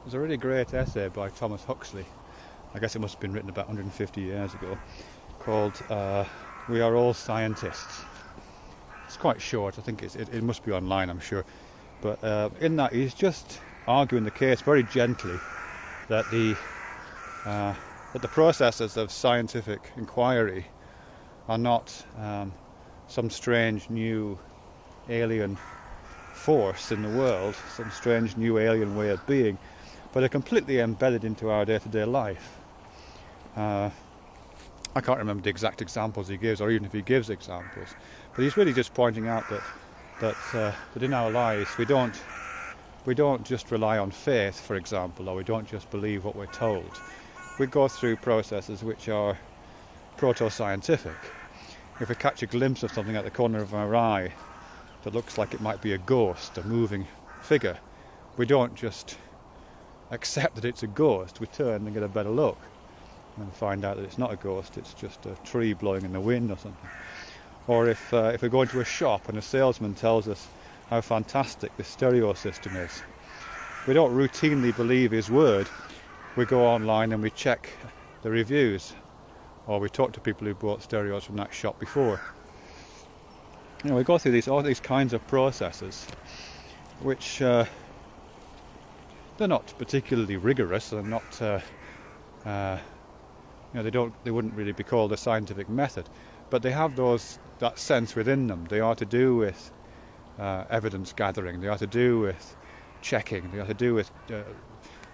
There's a really great essay by Thomas Huxley, I guess it must have been written about 150 years ago, called We Are All Scientists. It's quite short, I think it must be online, I'm sure. But in that he's just arguing the case very gently that the processes of scientific inquiry are not some strange new alien force in the world, some strange new alien way of being, but are completely embedded into our day-to-day life. I can't remember the exact examples he gives, or even if he gives examples, but he's really just pointing out that in our lives we don't just rely on faith, for example, or we don't just believe what we're told. We go through processes which are proto-scientific. If we catch a glimpse of something at the corner of our eye that looks like it might be a ghost, a moving figure, we don't just accept that it's a ghost. We turn and get a better look and find out that it's not a ghost, it's just a tree blowing in the wind or something. Or if we go into a shop and a salesman tells us how fantastic the stereo system is, we don't routinely believe his word. We go online and we check the reviews, or we talk to people who bought stereos from that shop before. We go through all these kinds of processes which they're not particularly rigorous, and not they wouldn't really be called a scientific method, but they have that sense within them. They are to do with evidence gathering, they are to do with checking, they are to do with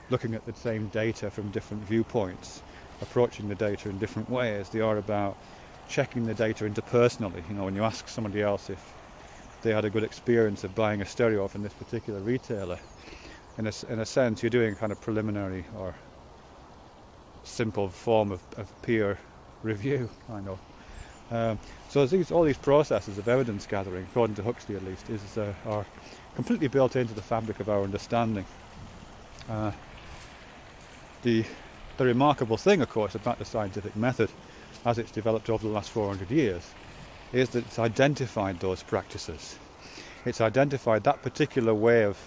looking at the same data from different viewpoints, approaching the data in different ways. They are about checking the data interpersonally. When you ask somebody else if they had a good experience of buying a stereo from this particular retailer, in a sense you're doing a kind of preliminary or simple form of peer review, kind of. So all these processes of evidence gathering, according to Huxley at least, are completely built into the fabric of our understanding. The remarkable thing, of course, about the scientific method as it's developed over the last 400 years is that it's identified those practices. It's identified that particular way of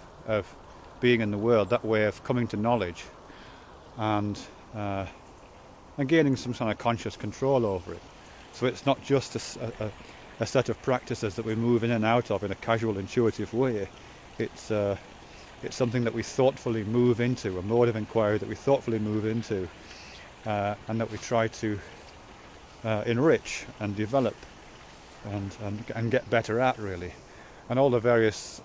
being in the world, that way of coming to knowledge, and gaining some kind of conscious control over it. So it's not just a set of practices that we move in and out of in a casual, intuitive way. It's something that we thoughtfully move into, a mode of inquiry that we thoughtfully move into, and that we try to enrich and develop and get better at, really. And all the various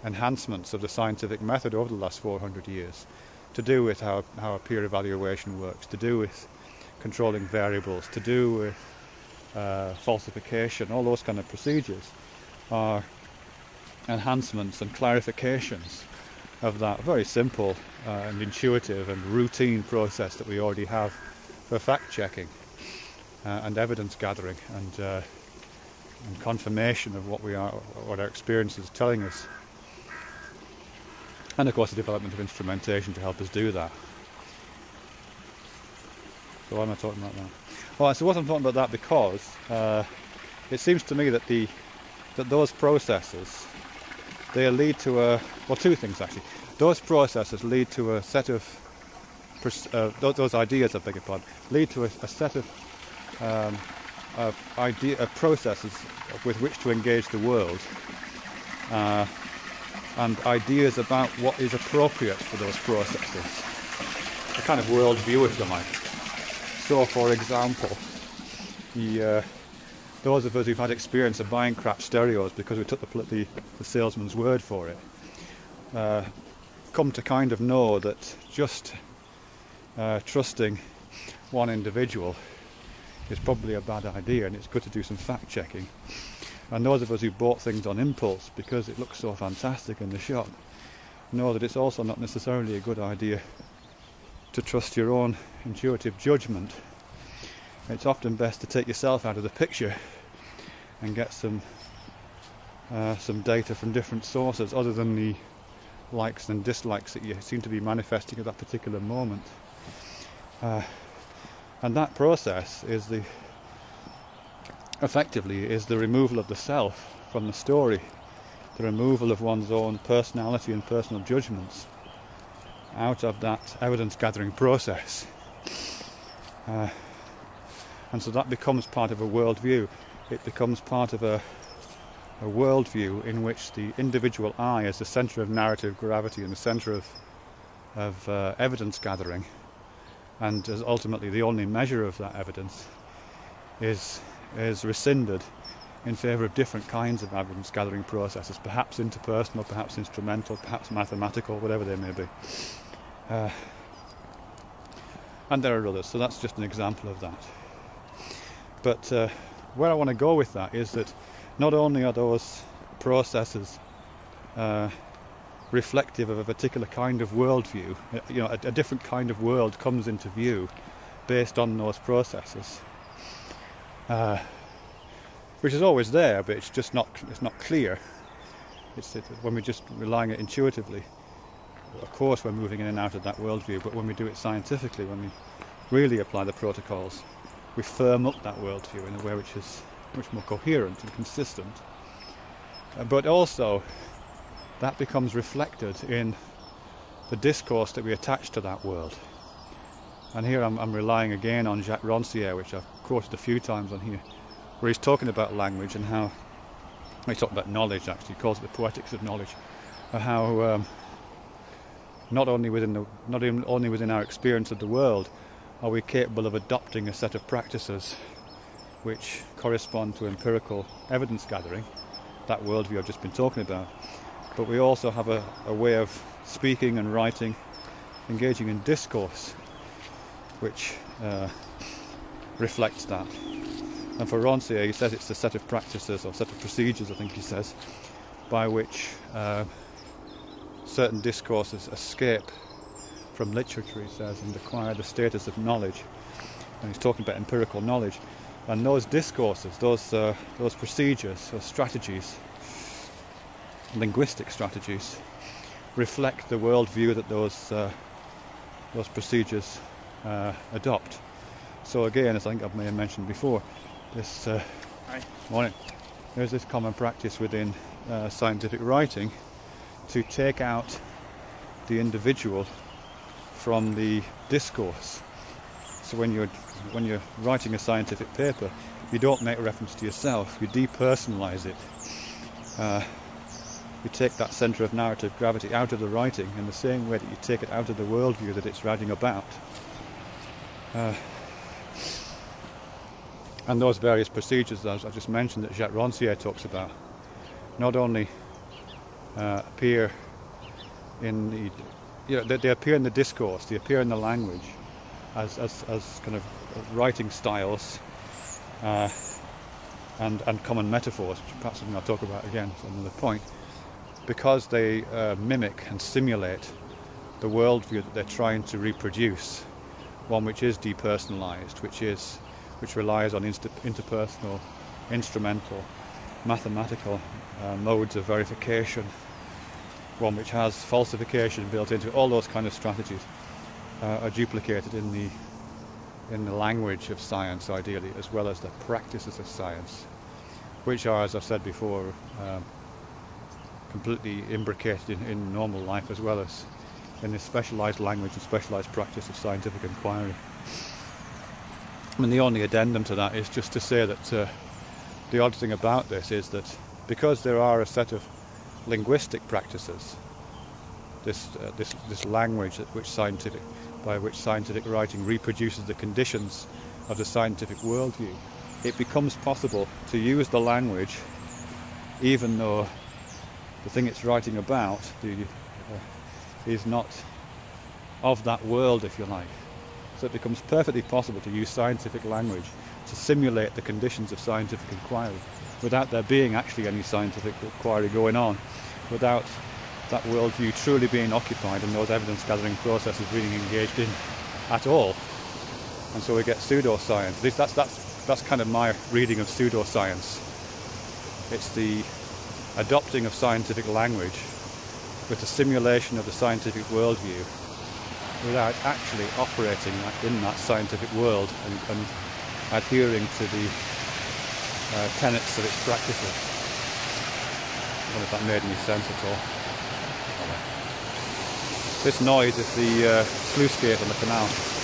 enhancements of the scientific method over the last 400 years to do with how a peer evaluation works, to do with controlling variables, to do with falsification, all those kind of procedures are enhancements and clarifications of that very simple and intuitive and routine process that we already have for fact checking and evidence gathering and confirmation of what our experience is telling us. And of course the development of instrumentation to help us do that. So why am I talking about that? Well, I suppose I'm talking about that because it seems to me that those processes, they lead to two things actually. Those processes lead to a set of those ideas, I beg your pardon, lead to a set of processes with which to engage the world, and ideas about what is appropriate for those processes. A kind of worldview, if you like. So, for example, those of us who've had experience of buying crap stereos because we took the salesman's word for it, come to kind of know that just trusting one individual is probably a bad idea, and it's good to do some fact checking. And those of us who bought things on impulse because it looks so fantastic in the shop know that it's also not necessarily a good idea to trust your own intuitive judgment. It's often best to take yourself out of the picture and get some data from different sources other than the likes and dislikes that you seem to be manifesting at that particular moment. And that process is effectively the removal of the self from the story, the removal of one's own personality and personal judgments, out of that evidence gathering process. And so that becomes part of a worldview. It becomes part of a worldview in which the individual I is the centre of narrative gravity and the centre of evidence gathering, and as ultimately the only measure of that evidence is rescinded in favour of different kinds of evidence gathering processes, perhaps interpersonal, perhaps instrumental, perhaps mathematical, whatever they may be. And there are others, so that's just an example of that. But where I want to go with that is that not only are those processes reflective of a particular kind of worldview, a different kind of world comes into view based on those processes, which is always there, but it's not clear. When we're just relying it intuitively, of course we're moving in and out of that worldview, but when we do it scientifically, when we really apply the protocols, we firm up that worldview in a way which is much more coherent and consistent. But also, that becomes reflected in the discourse that we attach to that world. And here I'm relying again on Huxley and Ranciere, which I've quoted a few times on here, where he's talking about language and how, he's talking about knowledge actually, he calls it the poetics of knowledge, and how not only within our experience of the world are we capable of adopting a set of practices which correspond to empirical evidence gathering, that worldview I've just been talking about, but we also have a way of speaking and writing, engaging in discourse, which reflects that. And for Ranciere, he says it's a set of practices, or set of procedures, I think he says, by which certain discourses escape from literature, he says, and acquire the status of knowledge. And he's talking about empirical knowledge. And those discourses, those procedures, those strategies, linguistic strategies, reflect the worldview that those procedures adopt. So again, as I think I may have mentioned before, this morning, there's this common practice within scientific writing to take out the individual from the discourse. So when you're writing a scientific paper, you don't make reference to yourself, you depersonalize it. You take that centre of narrative gravity out of the writing in the same way that you take it out of the worldview that it's writing about. And those various procedures, as I just mentioned, that Huxley and Ranciere talks about, not only appear in they appear in the discourse, they appear in the language as kind of writing styles and common metaphors, which perhaps something I'll talk about again at another point, because they mimic and simulate the worldview that they're trying to reproduce, one which is depersonalized, which relies on interpersonal, instrumental, mathematical modes of verification, one which has falsification built into it. All those kind of strategies are duplicated in the language of science, ideally, as well as the practices of science, which are, as I've said before, completely imbricated in normal life, as well as in this specialised language and specialised practice of scientific inquiry. I mean, the only addendum to that is just to say that the odd thing about this is that because there are a set of linguistic practices, this language by which scientific writing reproduces the conditions of the scientific worldview, it becomes possible to use the language even though the thing it's writing about is not of that world, if you like. So it becomes perfectly possible to use scientific language to simulate the conditions of scientific inquiry without there being actually any scientific inquiry going on, without that worldview truly being occupied and those evidence gathering processes being engaged in at all. And so we get pseudoscience. That's kind of my reading of pseudoscience. It's the adopting of scientific language with the simulation of the scientific worldview without actually operating in that scientific world and adhering to the tenets of its practices. I don't know if that made any sense at all. This noise is the sluice gate on the canal.